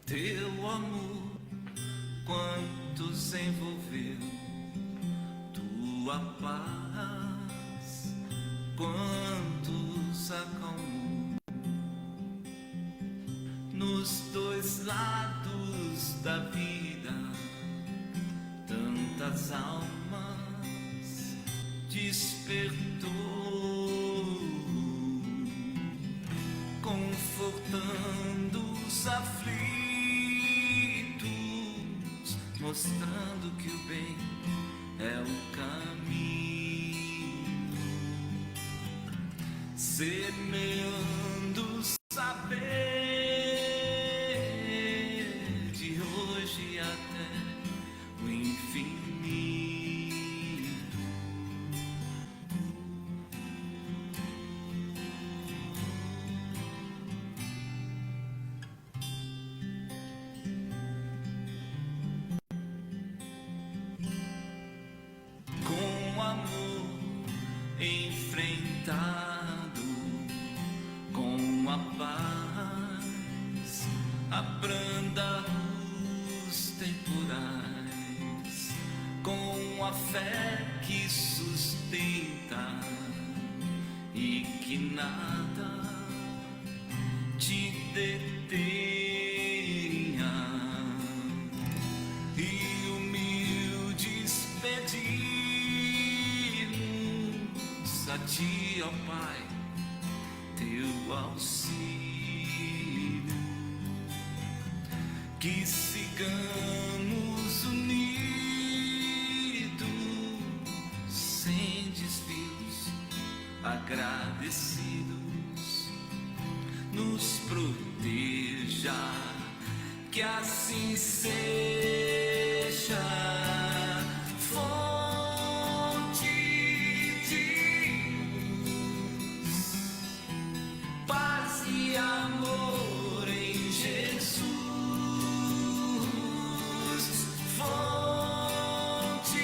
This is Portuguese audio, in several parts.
Teu amor, quantos envolveu, tua paz, quantos acalmou. Nos dois lados da vida, tantas almas despertou, confortando os aflitos, mostrando que o bem é o caminho, semeando o saber de hoje até o infinito. Com amor enfrentado, com a paz abranda os temporais, com a fé que sustenta e que nada te detenha, e humildes pedimos a ti, ó Pai, teu auxílio, que sigamos unidos, sem desvios, agradecidos, nos proteja, que assim seja. Fonte de luz, paz e amor em Jesus. Fonte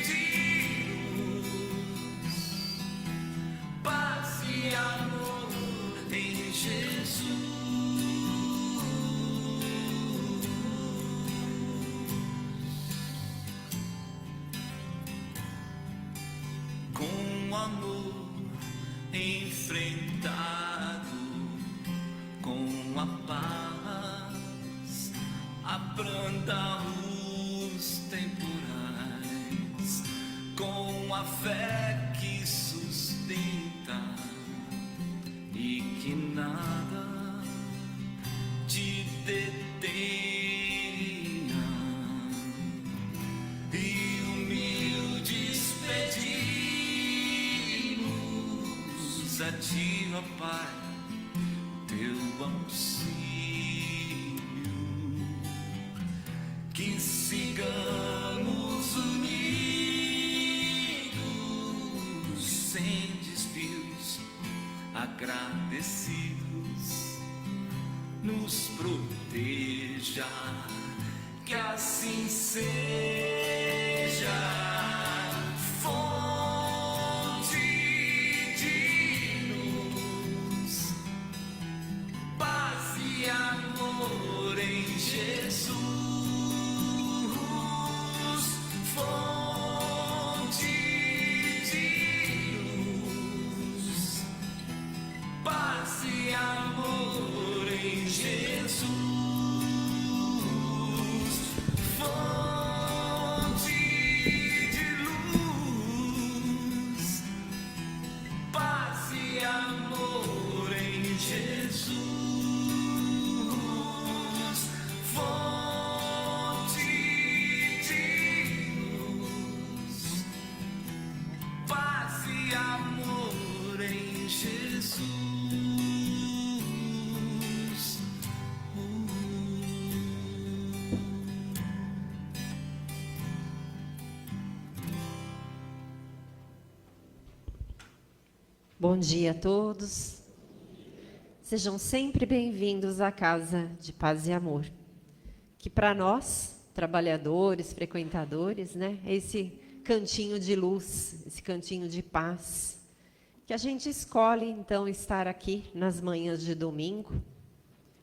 de luz, paz e amor em Jesus. Com amor enfrentado, com a paz abranda os temporais, com a fé que sustenta e que nada te detenha, e humildes pedimos a ti, ó Pai, teu auxílio, que sigamos unidos, sem desvios, agradecidos, nos proteja, que assim seja. Fonte de luz, paz e amor em Jesus. Fonte de luz, paz e amor em Jesus. Fonte de luz, paz e amor em Jesus. Fonte de luz, paz e amor em Jesus. Bom dia a todos. Sejam sempre bem-vindos à Casa de Paz e Amor, que para nós, trabalhadores, frequentadores, né, é esse cantinho de luz, esse cantinho de paz, que a gente escolhe, então, estar aqui nas manhãs de domingo,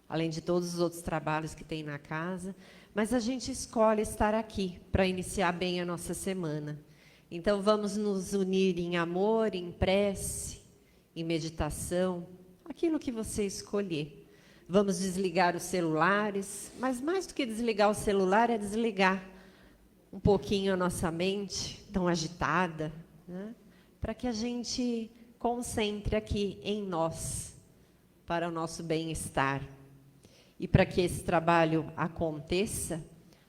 além de todos os outros trabalhos que tem na casa, mas a gente escolhe estar aqui para iniciar bem a nossa semana. Então, vamos nos unir em amor, em prece, em meditação, aquilo que você escolher. Vamos desligar os celulares, mas mais do que desligar o celular é desligar um pouquinho a nossa mente tão agitada, né? Para que a gente concentre aqui em nós, para o nosso bem-estar. E para que esse trabalho aconteça,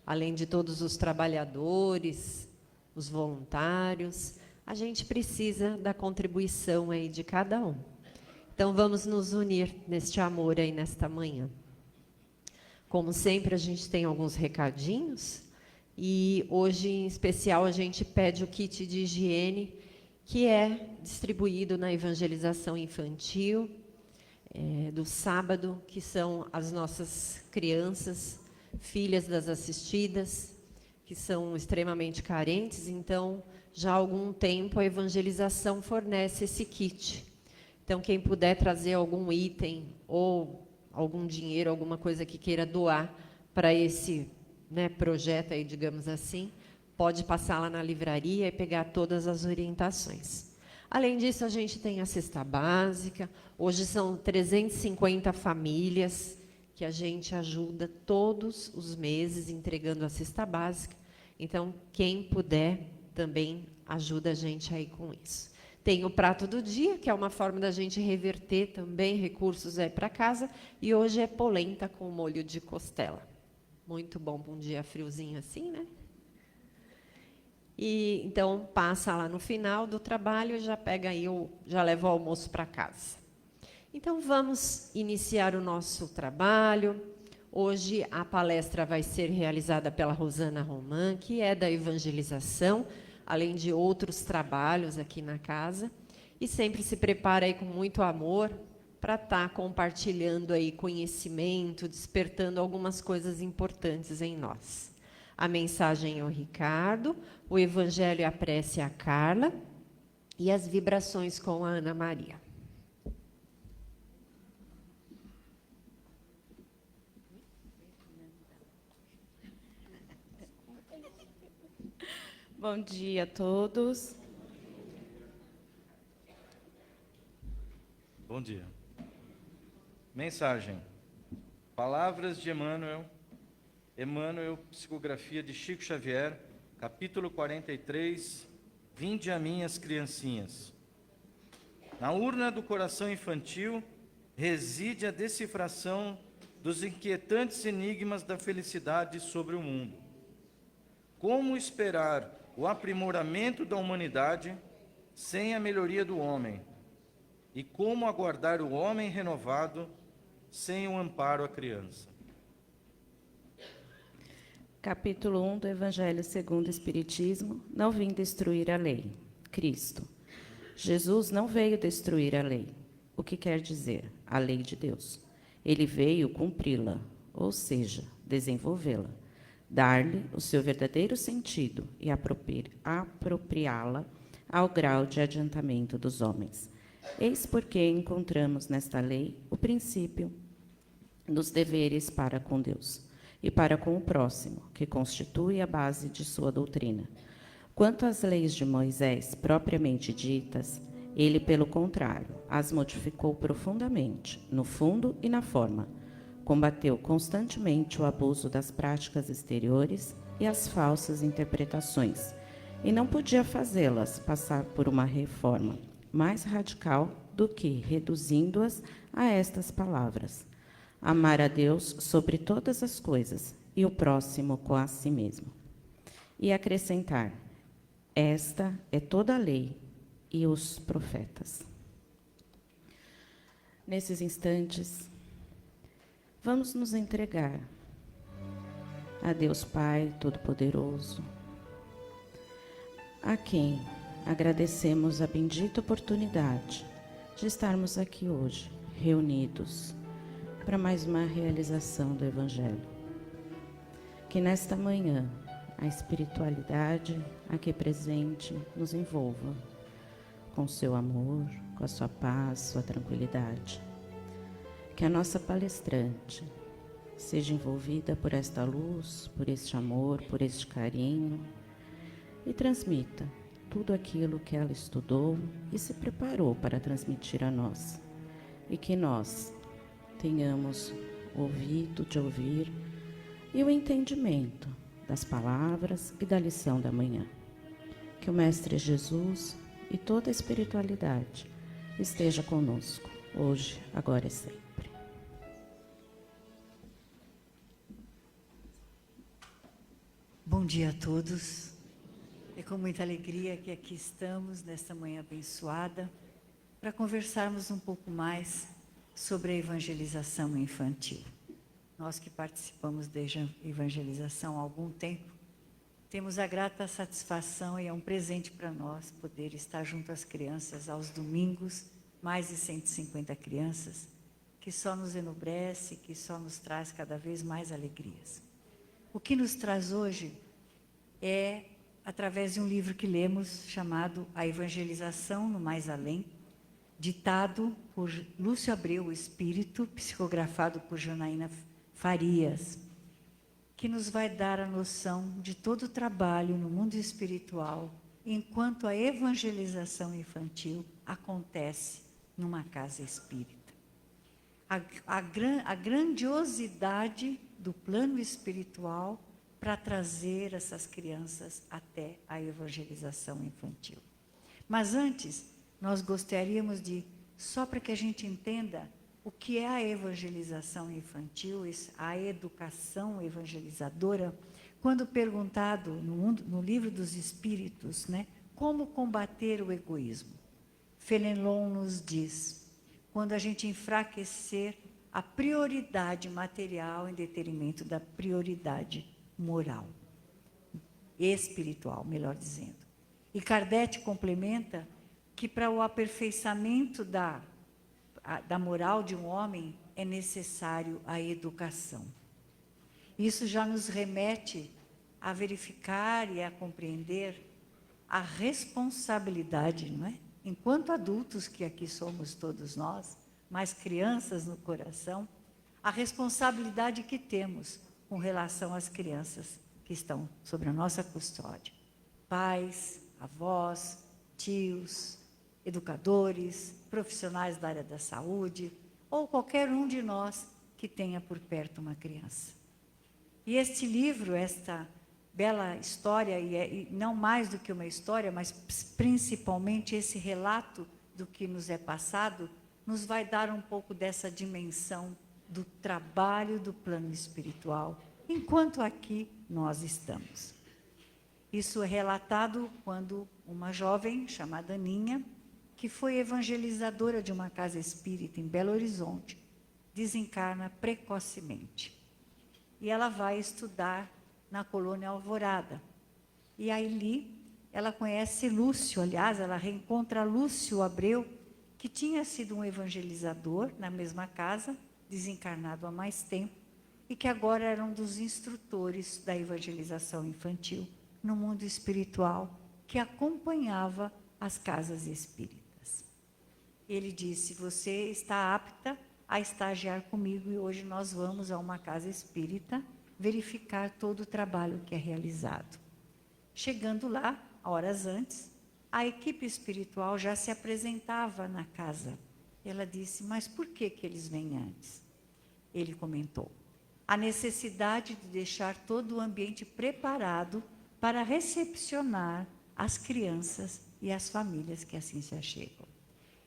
além de todos os trabalhadores, os voluntários, a gente precisa da contribuição aí de cada um. Então, vamos nos unir neste amor aí nesta manhã. Como sempre, a gente tem alguns recadinhos, e hoje, em especial, a gente pede o kit de higiene, que é distribuído na evangelização infantil, do sábado, que são as nossas crianças, filhas das assistidas, que são extremamente carentes. Então, já há algum tempo, a evangelização fornece esse kit. Então, quem puder trazer algum item ou algum dinheiro, alguma coisa que queira doar para esse, né, projeto aí, digamos assim, pode passar lá na livraria e pegar todas as orientações. Além disso, a gente tem a cesta básica. Hoje são 350 famílias que a gente ajuda todos os meses entregando a cesta básica. Então, quem puder também ajuda a gente aí com isso. Tem o prato do dia, que é uma forma da gente reverter também recursos aí para casa. E hoje é polenta com molho de costela. Muito bom para um dia friozinho assim, né? E então passa lá no final do trabalho e já pega aí já leva o almoço para casa. Então vamos iniciar o nosso trabalho. Hoje a palestra vai ser realizada pela Rosana Roman, que é da evangelização, além de outros trabalhos aqui na casa, e sempre se prepara aí com muito amor para estar compartilhando aí conhecimento, despertando algumas coisas importantes em nós. A mensagem é o Ricardo, o evangelho e a prece é a Carla, e as vibrações com a Ana Maria. Bom dia a todos. Bom dia. Mensagem. Palavras de Emmanuel. Emmanuel, psicografia de Chico Xavier, capítulo 43. Vinde a mim as criancinhas. Na urna do coração infantil reside a decifração dos inquietantes enigmas da felicidade sobre o mundo. Como esperar o aprimoramento da humanidade sem a melhoria do homem? E como aguardar o homem renovado sem o amparo à criança? Capítulo 1 do Evangelho segundo o Espiritismo. Não vim destruir a lei. Cristo. Jesus não veio destruir a lei. O que quer dizer? A lei de Deus. Ele veio cumpri-la, ou seja, desenvolvê-la, dar-lhe o seu verdadeiro sentido e apropriá-la ao grau de adiantamento dos homens. Eis porque encontramos nesta lei o princípio dos deveres para com Deus e para com o próximo, que constitui a base de sua doutrina. Quanto às leis de Moisés, propriamente ditas, ele, pelo contrário, as modificou profundamente, no fundo e na forma. Combateu constantemente o abuso das práticas exteriores e as falsas interpretações, e não podia fazê-las passar por uma reforma mais radical do que reduzindo-as a estas palavras: amar a Deus sobre todas as coisas e o próximo com a si mesmo. E acrescentar: esta é toda a lei e os profetas. Nesses instantes, vamos nos entregar a Deus Pai Todo-Poderoso, a quem agradecemos a bendita oportunidade de estarmos aqui hoje, reunidos, para mais uma realização do Evangelho. Que nesta manhã a espiritualidade aqui presente nos envolva com seu amor, com a sua paz, sua tranquilidade. Que a nossa palestrante seja envolvida por esta luz, por este amor, por este carinho e transmita tudo aquilo que ela estudou e se preparou para transmitir a nós. E que nós tenhamos o ouvido de ouvir e o entendimento das palavras e da lição da manhã. Que o Mestre Jesus e toda a espiritualidade esteja conosco, hoje, agora e sempre. Bom dia a todos. É com muita alegria que aqui estamos, nesta manhã abençoada, para conversarmos um pouco mais sobre a evangelização infantil. Nós que participamos da evangelização há algum tempo, temos a grata satisfação e é um presente para nós poder estar junto às crianças aos domingos, mais de 150 crianças, que só nos enobrece, que só nos traz cada vez mais alegrias. O que nos traz hoje é através de um livro que lemos chamado A Evangelização no Mais Além, ditado por Lúcio Abreu, o Espírito, psicografado por Janaína Farias, que nos vai dar a noção de todo o trabalho no mundo espiritual, enquanto a evangelização infantil acontece numa casa espírita. A grandiosidade do plano espiritual para trazer essas crianças até a evangelização infantil. Mas antes, nós gostaríamos de, só para que a gente entenda o que é a evangelização infantil, a educação evangelizadora, quando perguntado no Livro dos Espíritos, né, como combater o egoísmo. Fenelon nos diz, quando a gente enfraquecer a prioridade material em detrimento da prioridade moral, espiritual, melhor dizendo. E Kardec complementa que para o aperfeiçoamento da moral de um homem é necessário a educação. Isso já nos remete a verificar e a compreender a responsabilidade, não é? Enquanto adultos, que aqui somos todos nós, mas crianças no coração, a responsabilidade que temos com relação às crianças que estão sob a nossa custódia. Pais, avós, tios, educadores, profissionais da área da saúde, ou qualquer um de nós que tenha por perto uma criança. E este livro, esta bela história, e não mais do que uma história, mas principalmente esse relato do que nos é passado, nos vai dar um pouco dessa dimensão do trabalho do plano espiritual, enquanto aqui nós estamos. Isso é relatado quando uma jovem chamada Aninha, que foi evangelizadora de uma casa espírita em Belo Horizonte, desencarna precocemente. E ela vai estudar na colônia Alvorada. E aí ela conhece Lúcio, aliás, ela reencontra Lúcio Abreu, que tinha sido um evangelizador na mesma casa, desencarnado há mais tempo, e que agora era um dos instrutores da evangelização infantil no mundo espiritual, que acompanhava as casas espíritas. Ele disse, você está apta a estagiar comigo e hoje nós vamos a uma casa espírita verificar todo o trabalho que é realizado. Chegando lá, horas antes, a equipe espiritual já se apresentava na casa. Ela disse, mas por que eles vêm antes? Ele comentou, a necessidade de deixar todo o ambiente preparado para recepcionar as crianças e as famílias que assim se achegam.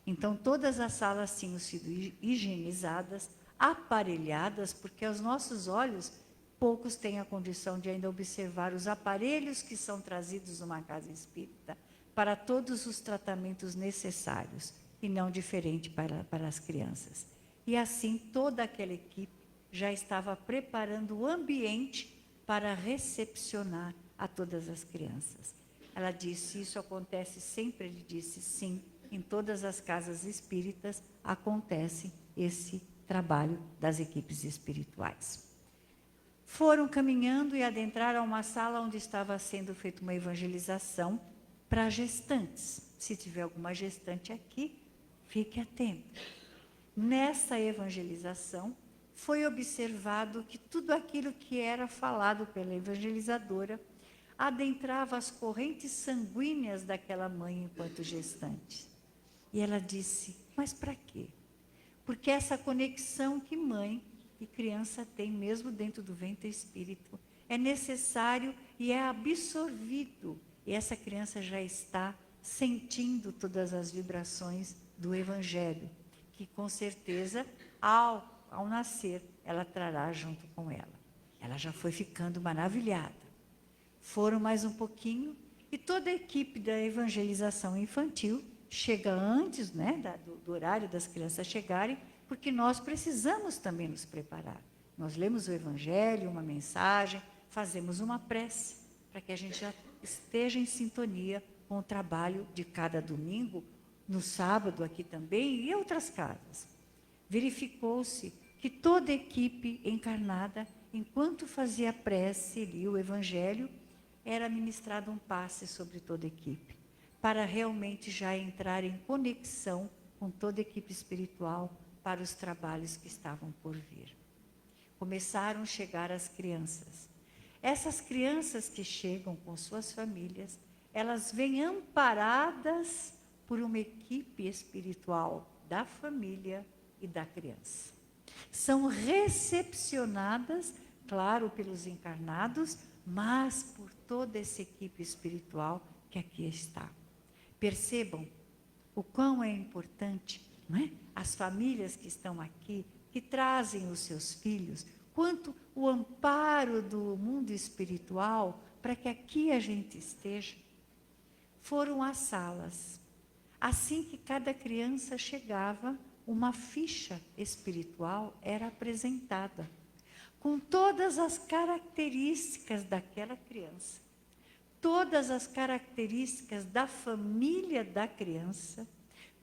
Então, todas as salas tinham sido higienizadas, aparelhadas, porque aos nossos olhos, poucos têm a condição de ainda observar os aparelhos que são trazidos numa casa espírita para todos os tratamentos necessários, e não diferente para as crianças. E assim, toda aquela equipe já estava preparando o ambiente para recepcionar a todas as crianças. Ela disse, isso acontece sempre? Ele disse, sim, em todas as casas espíritas acontece esse trabalho das equipes espirituais. Foram caminhando e adentraram uma sala onde estava sendo feita uma evangelização para gestantes. Se tiver alguma gestante aqui, fique atento. Nessa evangelização, foi observado que tudo aquilo que era falado pela evangelizadora adentrava as correntes sanguíneas daquela mãe enquanto gestante. E ela disse, mas para quê? Porque essa conexão que mãe e criança têm, mesmo dentro do ventre espírito, é necessário e é absorvido. E essa criança já está sentindo todas as vibrações do Evangelho, que com certeza, ao nascer, ela trará junto com ela. Ela já foi ficando maravilhada. Foram mais um pouquinho e toda a equipe da evangelização infantil chega antes, né, do horário das crianças chegarem, porque nós precisamos também nos preparar. Nós lemos o Evangelho, uma mensagem, fazemos uma prece, para que a gente já esteja em sintonia com o trabalho de cada domingo, no sábado aqui também e em outras casas. Verificou-se que toda a equipe encarnada, enquanto fazia a prece e lia o Evangelho, era ministrado um passe sobre toda a equipe, para realmente já entrar em conexão com toda a equipe espiritual para os trabalhos que estavam por vir. Começaram a chegar as crianças. Essas crianças que chegam com suas famílias, elas vêm amparadas por uma equipe espiritual da família e da criança. São recepcionadas, claro, pelos encarnados, mas por toda essa equipe espiritual que aqui está. Percebam o quão é importante, não é? As famílias que estão aqui, que trazem os seus filhos, quanto o amparo do mundo espiritual para que aqui a gente esteja. Foram às salas. Assim que cada criança chegava, uma ficha espiritual era apresentada, com todas as características daquela criança, todas as características da família da criança,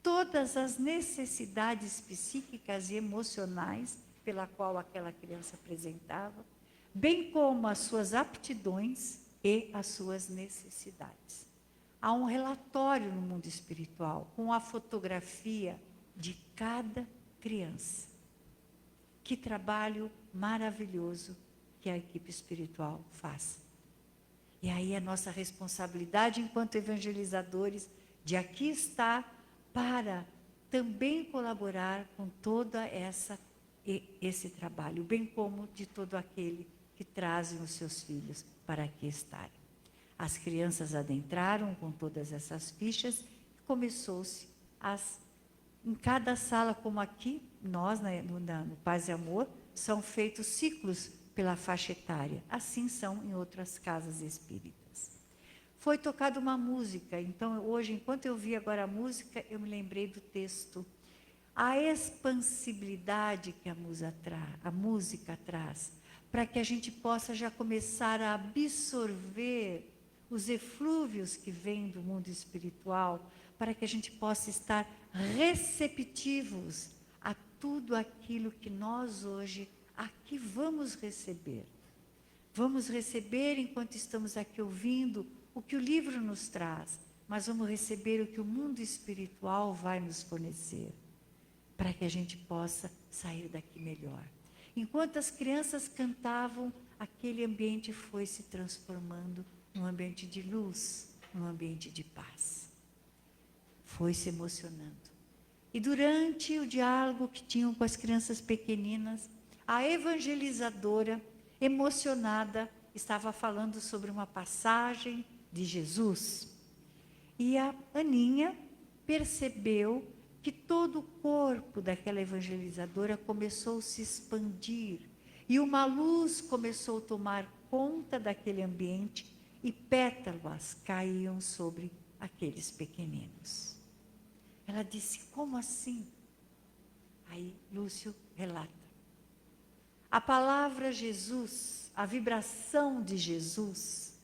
todas as necessidades psíquicas e emocionais pela qual aquela criança apresentava, bem como as suas aptidões e as suas necessidades. Há um relatório no mundo espiritual com a fotografia de cada criança. Que trabalho maravilhoso que a equipe espiritual faz. E aí a nossa responsabilidade enquanto evangelizadores de aqui estar para também colaborar com toda esse trabalho, bem como de todo aquele que trazem os seus filhos para aqui estarem. As crianças adentraram com todas essas fichas e começou-se em cada sala, como aqui, nós, no Paz e Amor, são feitos ciclos pela faixa etária. Assim são em outras casas espíritas. Foi tocada uma música, então hoje, enquanto eu vi agora a música, eu me lembrei do texto. A expansibilidade que a música traz, para que a gente possa já começar a absorver os eflúvios que vêm do mundo espiritual, para que a gente possa estar receptivos a tudo aquilo que nós hoje aqui vamos receber. Vamos receber enquanto estamos aqui ouvindo o que o livro nos traz, mas vamos receber o que o mundo espiritual vai nos fornecer, para que a gente possa sair daqui melhor. Enquanto as crianças cantavam, aquele ambiente foi se transformando num ambiente de luz, num ambiente de paz. Foi se emocionando. E durante o diálogo que tinham com as crianças pequeninas, a evangelizadora, emocionada, estava falando sobre uma passagem de Jesus. E a Aninha percebeu que todo o corpo daquela evangelizadora começou a se expandir. E uma luz começou a tomar conta daquele ambiente e pétalas caíam sobre aqueles pequeninos. Ela disse, como assim? Aí Lúcio relata. A palavra Jesus, a vibração de Jesus,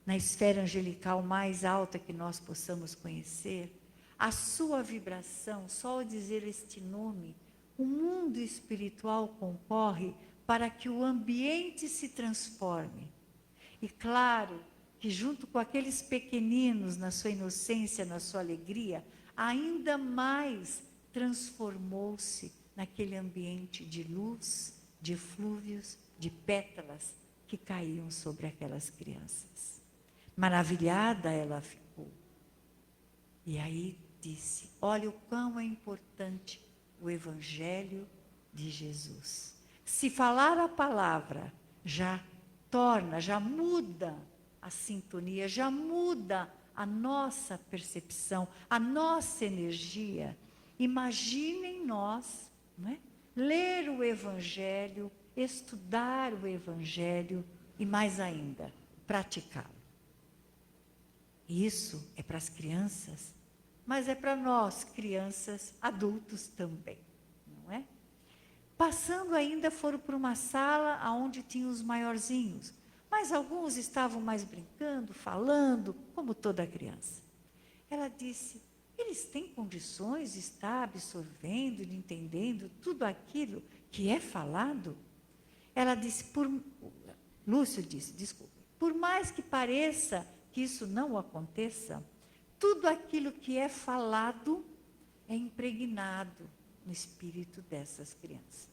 na esfera angelical mais alta que nós possamos conhecer, a sua vibração, só ao dizer este nome, o mundo espiritual concorre para que o ambiente se transforme. E claro que junto com aqueles pequeninos, na sua inocência, na sua alegria, ainda mais transformou-se naquele ambiente de luz, de eflúvios, de pétalas que caíam sobre aquelas crianças. Maravilhada ela ficou. E aí disse: olha o quão é importante o Evangelho de Jesus. Se falar a palavra já torna, já muda a sintonia, já muda a nossa percepção, a nossa energia. Imaginem nós, não é? Ler o Evangelho, estudar o Evangelho e, mais ainda, praticá-lo. Isso é para as crianças, mas é para nós, crianças, adultos também, não é? Passando ainda, foram para uma sala onde tinham os maiorzinhos, mas alguns estavam mais brincando, falando, como toda criança. Ela disse: eles têm condições de estar absorvendo e entendendo tudo aquilo que é falado? Ela disse, Lúcio disse, desculpe, por mais que pareça que isso não aconteça, tudo aquilo que é falado é impregnado no espírito dessas crianças.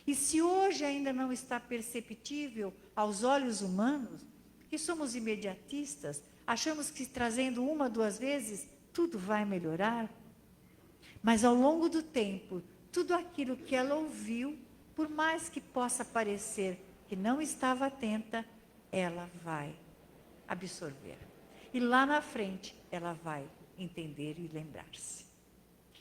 E se hoje ainda não está perceptível aos olhos humanos, que somos imediatistas, achamos que trazendo uma, duas vezes, tudo vai melhorar. Mas ao longo do tempo, tudo aquilo que ela ouviu, por mais que possa parecer que não estava atenta, ela vai absorver. E lá na frente, ela vai entender e lembrar-se.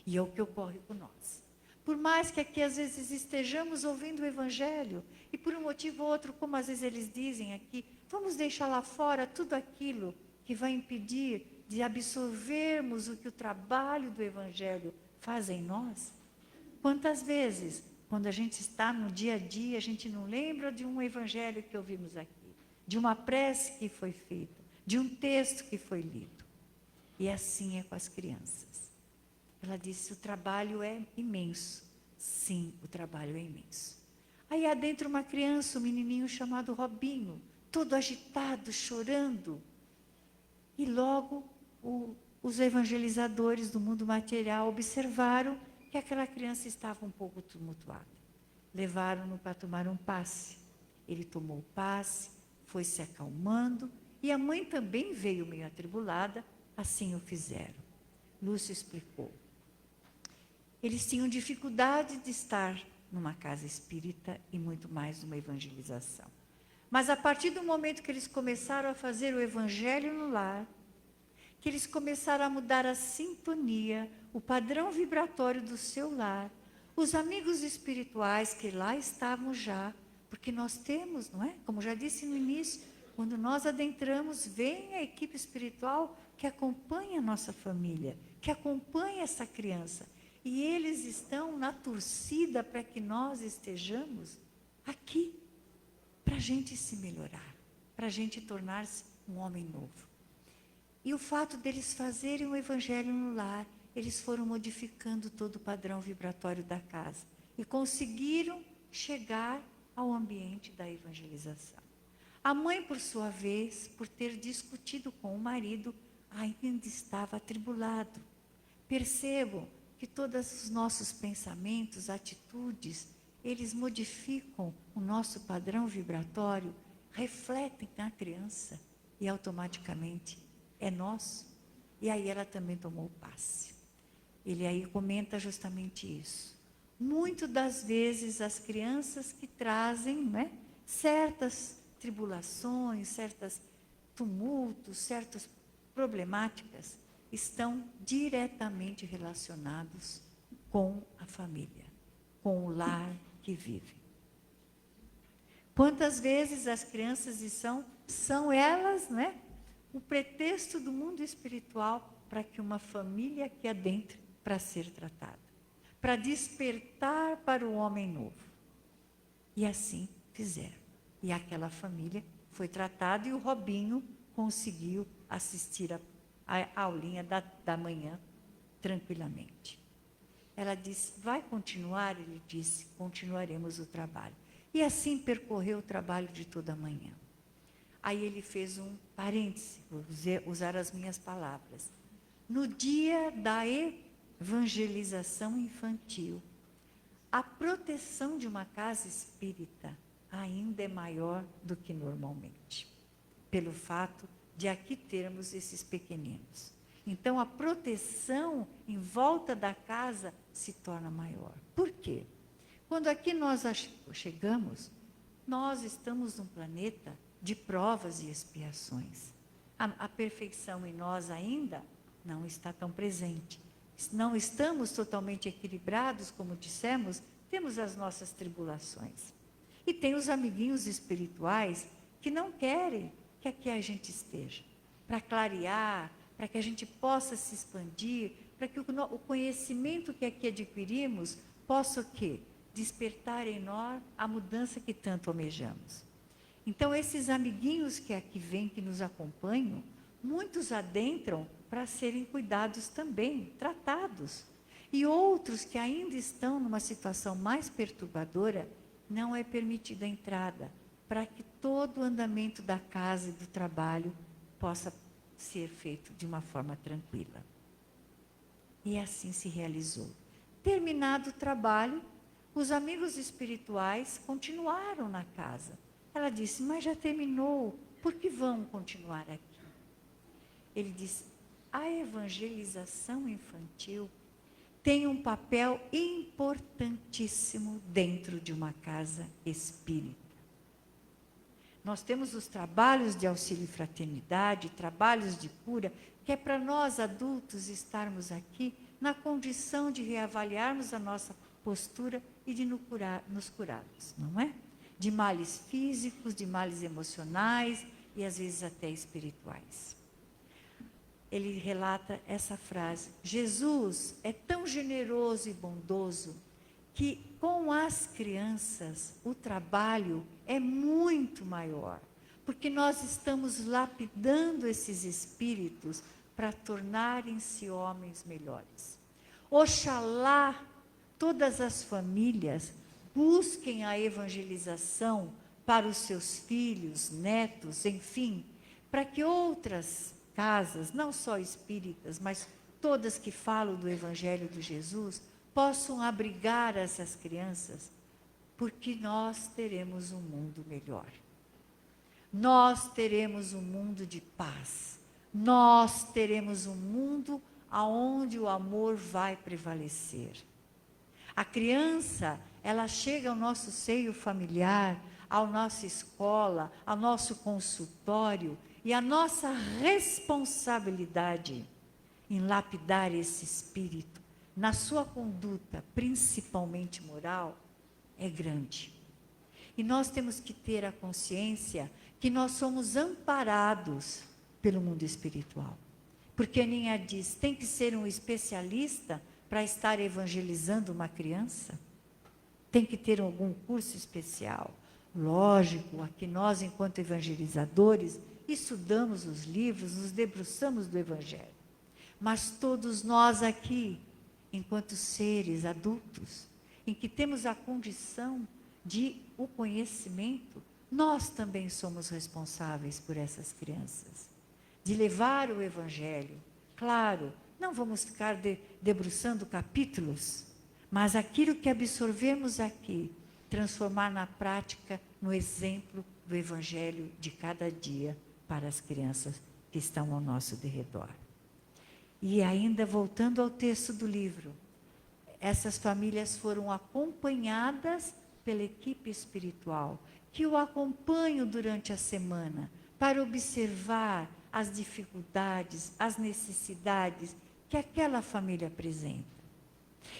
E é o que ocorre com nós. Por mais que aqui às vezes estejamos ouvindo o Evangelho, e por um motivo ou outro, como às vezes eles dizem aqui, vamos deixar lá fora tudo aquilo que vai impedir de absorvermos o que o trabalho do Evangelho faz em nós. Quantas vezes, quando a gente está no dia a dia, a gente não lembra de um Evangelho que ouvimos aqui, de uma prece que foi feita, de um texto que foi lido. E assim é com as crianças. Ela disse, o trabalho é imenso. Sim, o trabalho é imenso. Aí adentra uma criança, um menininho chamado Robinho, todo agitado, chorando. E logo os evangelizadores do mundo material observaram que aquela criança estava um pouco tumultuada. Levaram-no para tomar um passe. Ele tomou o passe, foi se acalmando, e a mãe também veio meio atribulada, assim o fizeram. Lúcio explicou. Eles tinham dificuldade de estar numa casa espírita e muito mais numa evangelização. Mas a partir do momento que eles começaram a fazer o evangelho no lar, que eles começaram a mudar a sintonia, o padrão vibratório do seu lar, os amigos espirituais que lá estavam já, porque nós temos, não é? Como já disse no início, quando nós adentramos, vem a equipe espiritual que acompanha a nossa família, que acompanha essa criança. E eles estão na torcida para que nós estejamos aqui, para a gente se melhorar, para a gente tornar-se um homem novo. E o fato deles fazerem o evangelho no lar, eles foram modificando todo o padrão vibratório da casa e conseguiram chegar ao ambiente da evangelização. A mãe, por sua vez, por ter discutido com o marido, ainda estava atribulado. Percebam que todos os nossos pensamentos, atitudes, eles modificam o nosso padrão vibratório, refletem na criança e automaticamente é nosso. E aí ela também tomou o passe. Ele aí comenta justamente isso. Muitas das vezes as crianças que trazem, né, certas tribulações, certos tumultos, certas problemáticas, estão diretamente relacionados com a família, com o lar que vive. Quantas vezes as crianças são elas, né, o pretexto do mundo espiritual para que uma família aqui adentre para ser tratada, para despertar para o homem novo. E assim fizeram. E aquela família foi tratada e o Robinho conseguiu assistir a aulinha da manhã tranquilamente. Ela disse, vai continuar? Ele disse, continuaremos o trabalho. E assim percorreu o trabalho de toda a manhã. Aí ele fez um parêntese, vou usar as minhas palavras. No dia da evangelização infantil, a proteção de uma casa espírita ainda é maior do que normalmente, pelo fato de aqui termos esses pequeninos. Então, a proteção em volta da casa se torna maior. Por quê? Quando aqui nós chegamos, nós estamos num planeta de provas e expiações. A perfeição em nós ainda não está tão presente. Não estamos totalmente equilibrados, como dissemos, temos as nossas tribulações. E tem os amiguinhos espirituais que não querem que aqui a gente esteja, para clarear, para que a gente possa se expandir, para que o conhecimento que aqui adquirimos possa o quê? Despertar em nós a mudança que tanto almejamos. Então, esses amiguinhos que aqui vêm, que nos acompanham, muitos adentram para serem cuidados também, tratados. E outros que ainda estão numa situação mais perturbadora, não é permitida a entrada, para que todo o andamento da casa e do trabalho possa ser feito de uma forma tranquila. E assim se realizou. Terminado o trabalho, os amigos espirituais continuaram na casa. Ela disse, mas já terminou, por que vão continuar aqui? Ele disse, a evangelização infantil tem um papel importantíssimo dentro de uma casa espírita. Nós temos os trabalhos de auxílio e fraternidade, trabalhos de cura, que é para nós adultos estarmos aqui na condição de reavaliarmos a nossa postura e de nos curarmos, não é? De males físicos, de males emocionais e às vezes até espirituais. Ele relata essa frase, Jesus é tão generoso e bondoso que com as crianças o trabalho é muito maior, porque nós estamos lapidando esses espíritos para tornarem-se homens melhores. Oxalá todas as famílias busquem a evangelização para os seus filhos, netos, enfim, para que outras casas, não só espíritas, mas todas que falam do Evangelho de Jesus, possam abrigar essas crianças, porque nós teremos um mundo melhor. Nós teremos um mundo de paz. Nós teremos um mundo onde o amor vai prevalecer. A criança, ela chega ao nosso seio familiar, à nossa escola, ao nosso consultório, e a nossa responsabilidade em lapidar esse espírito, na sua conduta, principalmente moral, é grande. E nós temos que ter a consciência que nós somos amparados pelo mundo espiritual. Porque a Ninha diz, tem que ser um especialista para estar evangelizando uma criança? Tem que ter algum curso especial? Lógico, aqui nós, enquanto evangelizadores, estudamos os livros, nos debruçamos do Evangelho. Mas todos nós aqui, enquanto seres adultos, em que temos a condição de o conhecimento, nós também somos responsáveis por essas crianças. De levar o Evangelho. Claro, não vamos ficar debruçando capítulos, mas aquilo que absorvemos aqui, transformar na prática, no exemplo do Evangelho de cada dia para as crianças que estão ao nosso derredor. E ainda voltando ao texto do livro, essas famílias foram acompanhadas pela equipe espiritual, que o acompanham durante a semana, para observar as dificuldades, as necessidades que aquela família apresenta.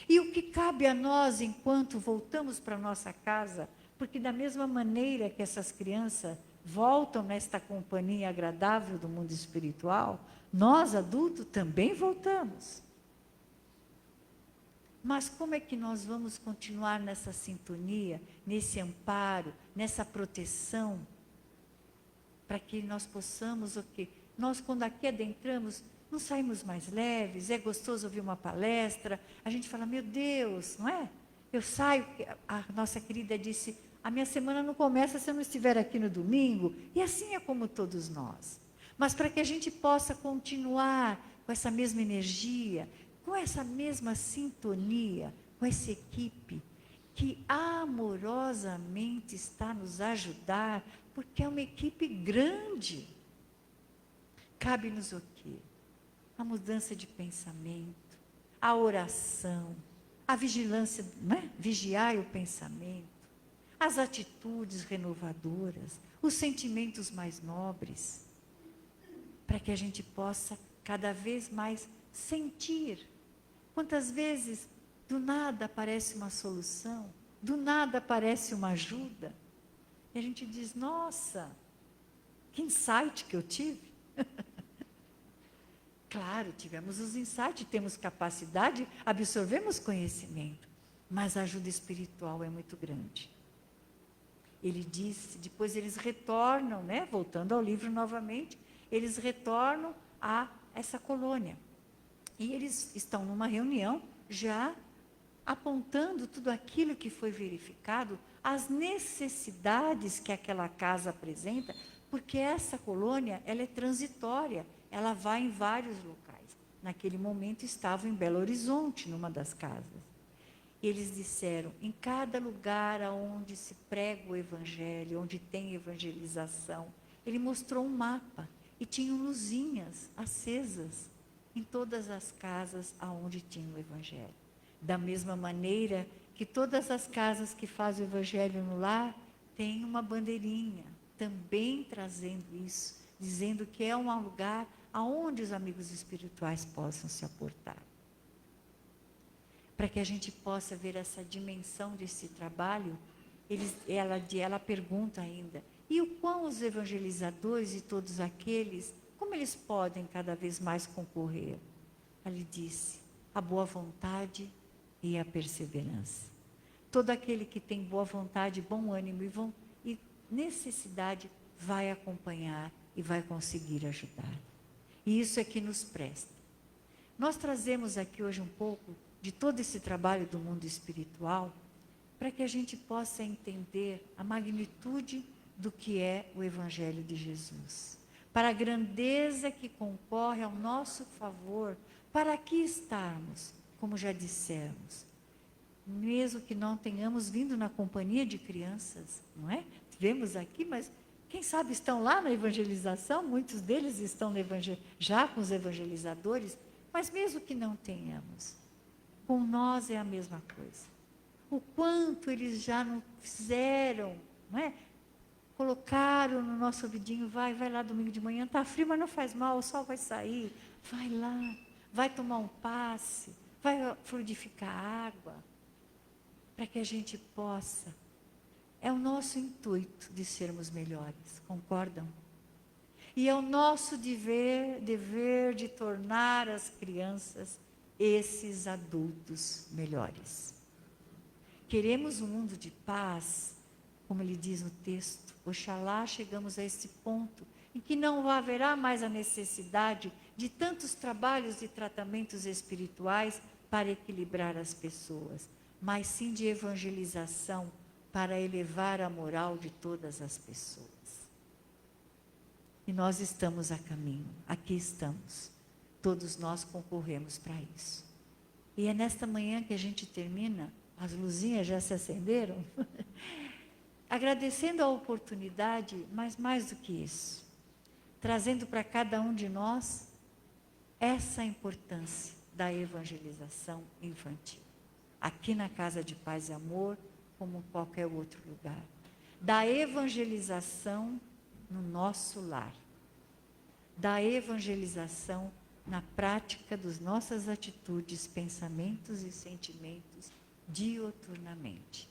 E o que cabe a nós enquanto voltamos para a nossa casa, porque da mesma maneira que essas crianças voltam nesta companhia agradável do mundo espiritual, nós adultos também voltamos. Mas como é que nós vamos continuar nessa sintonia, nesse amparo, nessa proteção, para que nós possamos, nós quando aqui adentramos, não saímos mais leves, é gostoso ouvir uma palestra, a gente fala, meu Deus, não é? Eu saio, a nossa querida disse, a minha semana não começa se eu não estiver aqui no domingo, e assim é como todos nós. Mas para que a gente possa continuar com essa mesma energia, com essa mesma sintonia, com essa equipe, amorosamente está a nos ajudar, porque é uma equipe grande. Cabe-nos o quê? A mudança de pensamento, a oração, a vigilância, não é? Vigiar o pensamento, as atitudes renovadoras, os sentimentos mais nobres, para que a gente possa cada vez mais sentir. Quantas vezes do nada aparece uma solução, do nada aparece uma ajuda, e a gente diz, nossa, que insight que eu tive. Claro, tivemos os insights, temos capacidade, absorvemos conhecimento, mas a ajuda espiritual é muito grande. Ele disse, depois eles retornam, né, voltando ao livro novamente, eles retornam a essa colônia. E eles estão numa reunião, já apontando tudo aquilo que foi verificado, as necessidades que aquela casa apresenta, porque essa colônia, ela é transitória, ela vai em vários locais. Naquele momento estavam em Belo Horizonte, numa das casas. Eles disseram, em cada lugar onde se prega o evangelho, onde tem evangelização, ele mostrou um mapa e tinham luzinhas acesas em todas as casas aonde tinha o evangelho. Da mesma maneira que todas as casas que fazem o evangelho no lar têm uma bandeirinha, também trazendo isso, dizendo que é um lugar aonde os amigos espirituais possam se aportar. Para que a gente possa ver essa dimensão desse trabalho, ela pergunta ainda, e o quão os evangelizadores e todos aqueles, como eles podem cada vez mais concorrer? Ele disse, a boa vontade e a perseverança. Todo aquele que tem boa vontade, bom ânimo e necessidade vai acompanhar e vai conseguir ajudar. E isso é que nos presta. Nós trazemos aqui hoje um pouco de todo esse trabalho do mundo espiritual para que a gente possa entender a magnitude do que é o Evangelho de Jesus. Para a grandeza que concorre ao nosso favor, para aqui estarmos, como já dissemos, mesmo que não tenhamos vindo na companhia de crianças, não é? Vemos aqui, mas quem sabe estão lá na evangelização, muitos deles estão já com os evangelizadores, mas mesmo que não tenhamos, com nós é a mesma coisa. O quanto eles já não fizeram, não é? Colocaram no nosso ouvidinho, vai lá domingo de manhã, está frio, mas não faz mal, o sol vai sair, vai lá, vai tomar um passe, vai fluidificar a água, para que a gente possa. É o nosso intuito de sermos melhores, concordam? E é o nosso dever de tornar as crianças esses adultos melhores. Queremos um mundo de paz, como ele diz no texto, oxalá chegamos a esse ponto em que não haverá mais a necessidade de tantos trabalhos e tratamentos espirituais para equilibrar as pessoas, mas sim de evangelização para elevar a moral de todas as pessoas. E nós estamos a caminho, aqui estamos. Todos nós concorremos para isso. E é nesta manhã que a gente termina, as luzinhas já se acenderam, agradecendo a oportunidade, mas mais do que isso, trazendo para cada um de nós essa importância da evangelização infantil. Aqui na Casa de Paz e Amor, como em qualquer outro lugar. Da evangelização no nosso lar. Da evangelização na prática das nossas atitudes, pensamentos e sentimentos dioturnamente.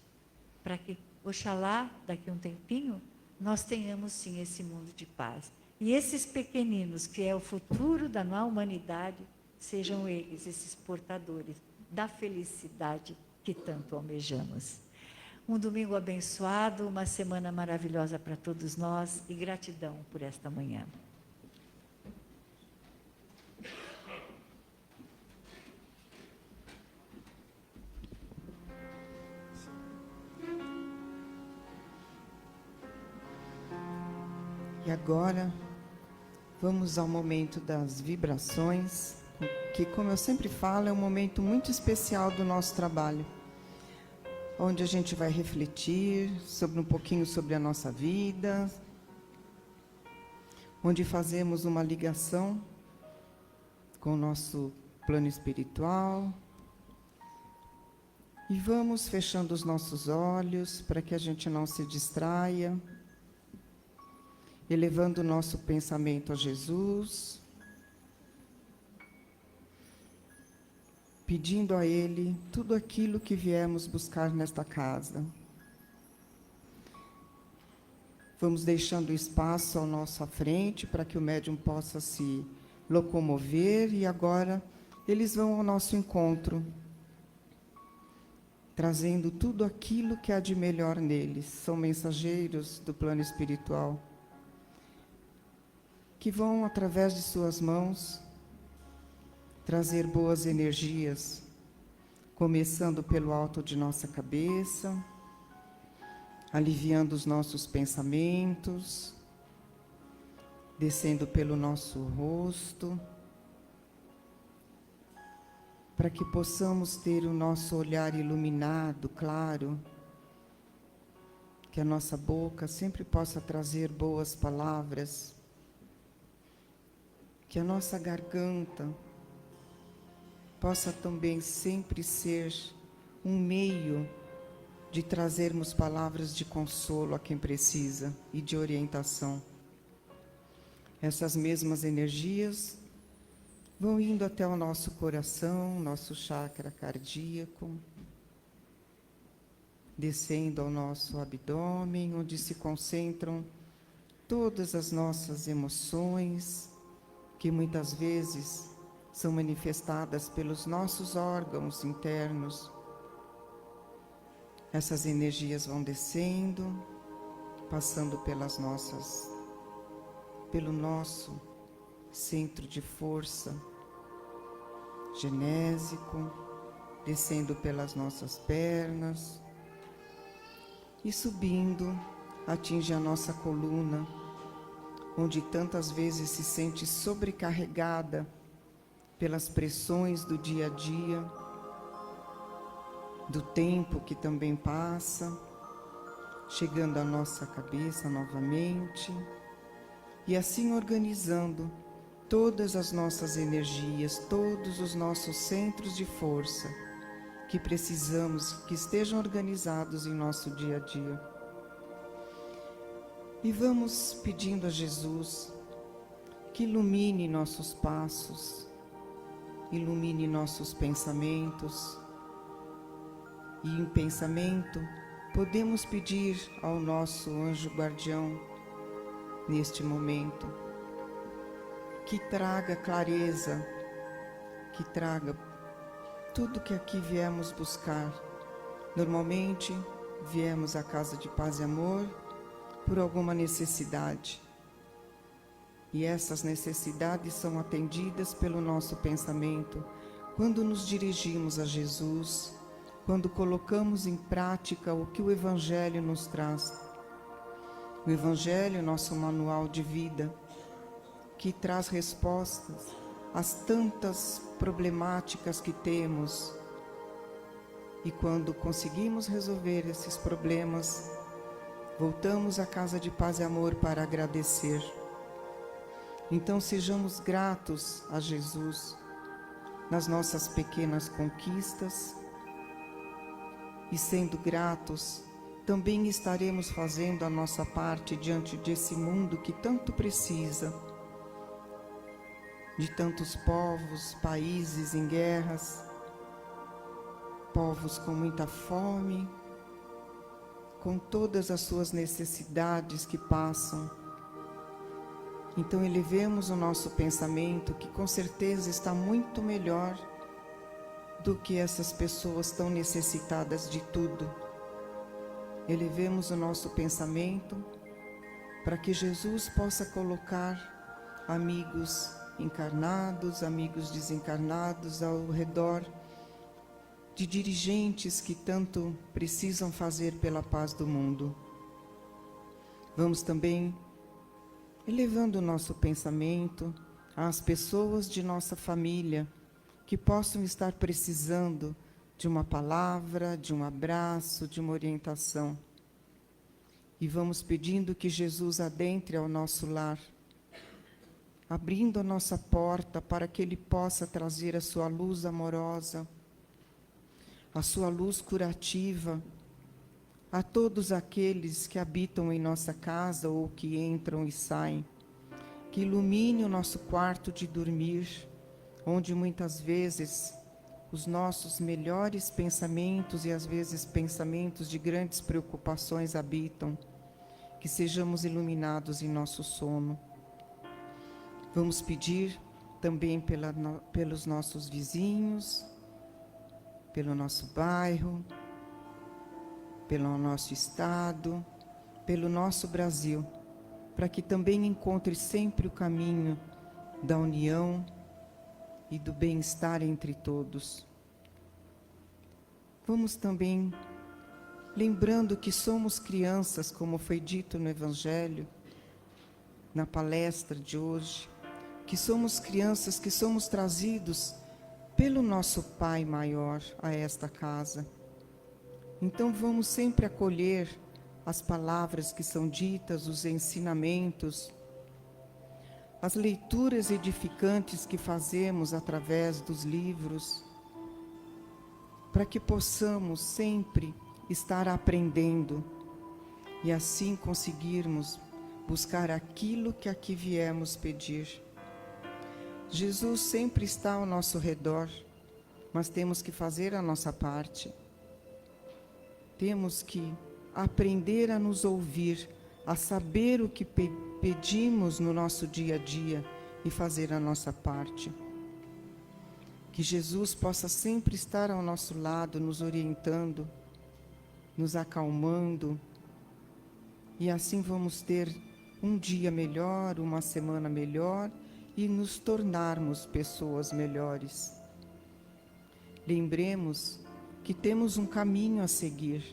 Para que, oxalá, daqui a um tempinho, nós tenhamos sim esse mundo de paz. E esses pequeninos, que é o futuro da nova humanidade, sejam eles, esses portadores da felicidade que tanto almejamos. Um domingo abençoado, uma semana maravilhosa para todos nós e gratidão por esta manhã. E agora, vamos ao momento das vibrações, que, como eu sempre falo, é um momento muito especial do nosso trabalho. onde a gente vai refletir sobre um pouquinho sobre a nossa vida, onde fazemos uma ligação com o nosso plano espiritual. E vamos fechando os nossos olhos para que a gente não se distraia, elevando o nosso pensamento a Jesus, pedindo a Ele tudo aquilo que viemos buscar nesta casa. Vamos deixando espaço à nossa frente para que o médium possa se locomover, e agora eles vão ao nosso encontro, trazendo tudo aquilo que há de melhor neles. São mensageiros do plano espiritual, que vão, através de suas mãos, trazer boas energias, começando pelo alto de nossa cabeça, aliviando os nossos pensamentos, descendo pelo nosso rosto, para que possamos ter o nosso olhar iluminado, claro, que a nossa boca sempre possa trazer boas palavras, que a nossa garganta possa também sempre ser um meio de trazermos palavras de consolo a quem precisa e de orientação. Essas mesmas energias vão indo até o nosso coração, nosso chakra cardíaco, descendo ao nosso abdômen, onde se concentram todas as nossas emoções, que muitas vezes são manifestadas pelos nossos órgãos internos. Essas energias vão descendo, passando pelo nosso centro de força genésico, descendo pelas nossas pernas e subindo, atinge a nossa coluna, onde tantas vezes se sente sobrecarregada pelas pressões do dia a dia, do tempo que também passa, chegando à nossa cabeça novamente, e assim organizando todas as nossas energias, todos os nossos centros de força que precisamos que estejam organizados em nosso dia a dia. E vamos pedindo a Jesus que ilumine nossos passos, ilumine nossos pensamentos. E em pensamento podemos pedir ao nosso anjo guardião, neste momento, que traga clareza, que traga tudo que aqui viemos buscar. Normalmente viemos à casa de paz e amor por alguma necessidade. E essas necessidades são atendidas pelo nosso pensamento quando nos dirigimos a Jesus, quando colocamos em prática o que o Evangelho nos traz. O Evangelho, nosso manual de vida, que traz respostas às tantas problemáticas que temos. E quando conseguimos resolver esses problemas, voltamos à casa de paz e amor para agradecer. Então sejamos gratos a Jesus nas nossas pequenas conquistas, e sendo gratos, também estaremos fazendo a nossa parte diante desse mundo que tanto precisa, de tantos povos, países em guerras, povos com muita fome, com todas as suas necessidades que passam. Então elevemos o nosso pensamento, que com certeza está muito melhor do que essas pessoas tão necessitadas de tudo. Elevemos o nosso pensamento para que Jesus possa colocar amigos encarnados, amigos desencarnados ao redor de dirigentes que tanto precisam fazer pela paz do mundo. Vamos também elevando o nosso pensamento às pessoas de nossa família que possam estar precisando de uma palavra, de um abraço, de uma orientação. E vamos pedindo que Jesus adentre ao nosso lar, abrindo a nossa porta para que Ele possa trazer a sua luz amorosa, a sua luz curativa, a todos aqueles que habitam em nossa casa ou que entram e saem, que ilumine o nosso quarto de dormir, onde muitas vezes os nossos melhores pensamentos e às vezes pensamentos de grandes preocupações habitam, que sejamos iluminados em nosso sono. Vamos pedir também pelos nossos vizinhos, pelo nosso bairro, pelo nosso estado, pelo nosso Brasil, para que também encontre sempre o caminho da união e do bem-estar entre todos. Vamos também lembrando que somos crianças, como foi dito no Evangelho, na palestra de hoje, que somos crianças que somos trazidos pelo nosso Pai maior a esta casa. Então vamos sempre acolher as palavras que são ditas, os ensinamentos, as leituras edificantes que fazemos através dos livros, para que possamos sempre estar aprendendo e assim conseguirmos buscar aquilo que aqui viemos pedir. Jesus sempre está ao nosso redor, mas temos que fazer a nossa parte. Temos que aprender a nos ouvir, a saber o que pedimos no nosso dia a dia e fazer a nossa parte. Que Jesus possa sempre estar ao nosso lado, nos orientando, nos acalmando, e assim vamos ter um dia melhor, uma semana melhor e nos tornarmos pessoas melhores. Lembremos que temos um caminho a seguir,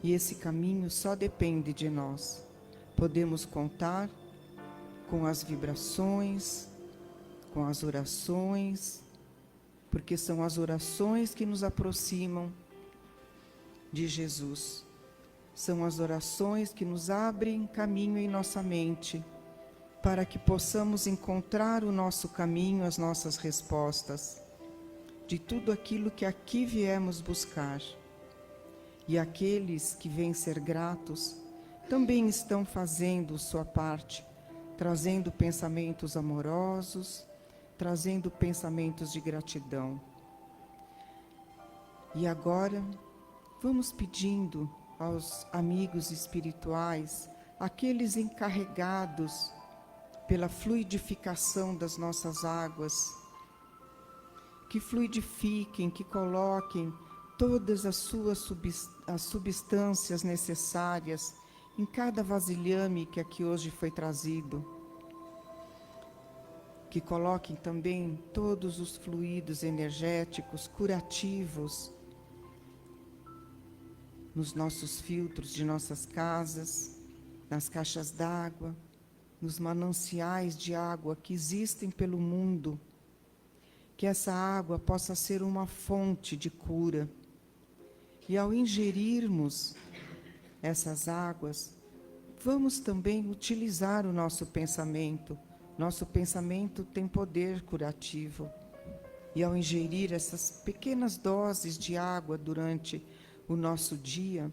e esse caminho só depende de nós. Podemos contar com as vibrações, com as orações, porque são as orações que nos aproximam de Jesus. São as orações que nos abrem caminho em nossa mente, para que possamos encontrar o nosso caminho, as nossas respostas, de tudo aquilo que aqui viemos buscar. E aqueles que vêm ser gratos, também estão fazendo sua parte, trazendo pensamentos amorosos, trazendo pensamentos de gratidão. E agora, vamos pedindo aos amigos espirituais, aqueles encarregados pela fluidificação das nossas águas, que fluidifiquem, que coloquem todas as substâncias necessárias em cada vasilhame que aqui hoje foi trazido. Que coloquem também todos os fluidos energéticos curativos nos nossos filtros de nossas casas, nas caixas d'água, nos mananciais de água que existem pelo mundo. Que essa água possa ser uma fonte de cura. E ao ingerirmos essas águas, vamos também utilizar o nosso pensamento. Nosso pensamento tem poder curativo. E ao ingerir essas pequenas doses de água durante o nosso dia,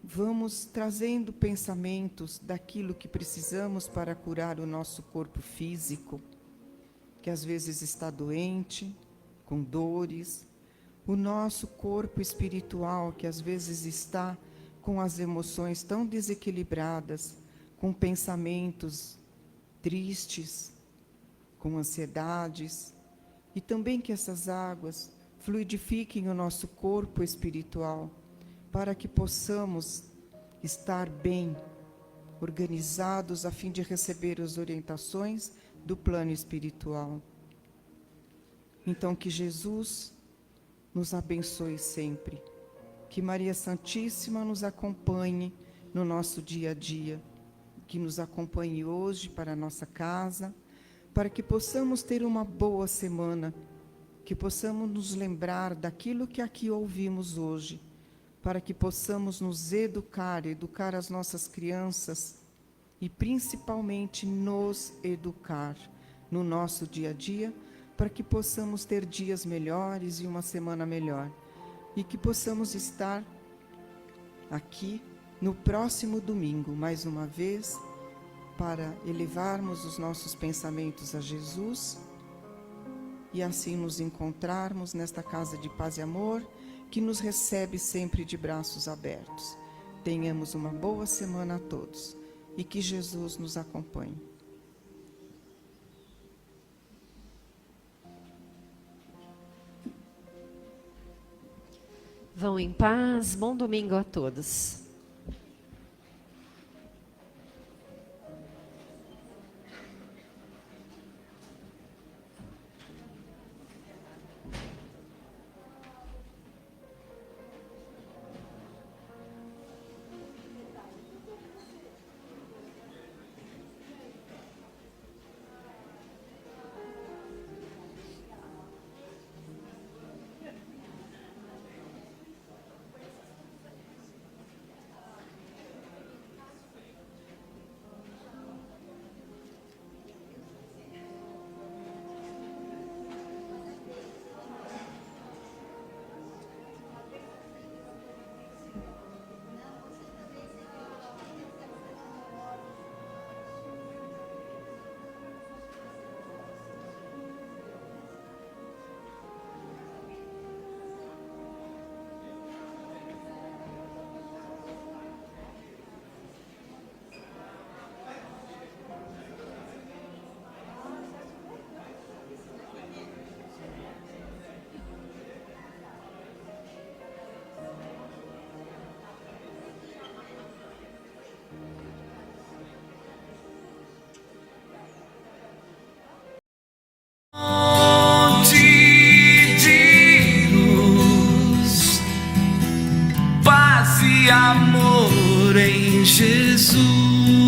vamos trazendo pensamentos daquilo que precisamos para curar o nosso corpo físico, que às vezes está doente, com dores, o nosso corpo espiritual, que às vezes está com as emoções tão desequilibradas, com pensamentos tristes, com ansiedades, e também que essas águas fluidifiquem o nosso corpo espiritual, para que possamos estar bem, organizados, a fim de receber as orientações do plano espiritual. Então, que Jesus nos abençoe sempre, que Maria Santíssima nos acompanhe no nosso dia a dia, que nos acompanhe hoje para a nossa casa, para que possamos ter uma boa semana, que possamos nos lembrar daquilo que aqui ouvimos hoje, para que possamos nos educar as nossas crianças e principalmente nos educar no nosso dia a dia, para que possamos ter dias melhores e uma semana melhor. E que possamos estar aqui no próximo domingo, mais uma vez, para elevarmos os nossos pensamentos a Jesus e assim nos encontrarmos nesta casa de paz e amor, que nos recebe sempre de braços abertos. Tenhamos uma boa semana a todos e que Jesus nos acompanhe. Vão em paz, bom domingo a todos. Paz e amor em Jesus.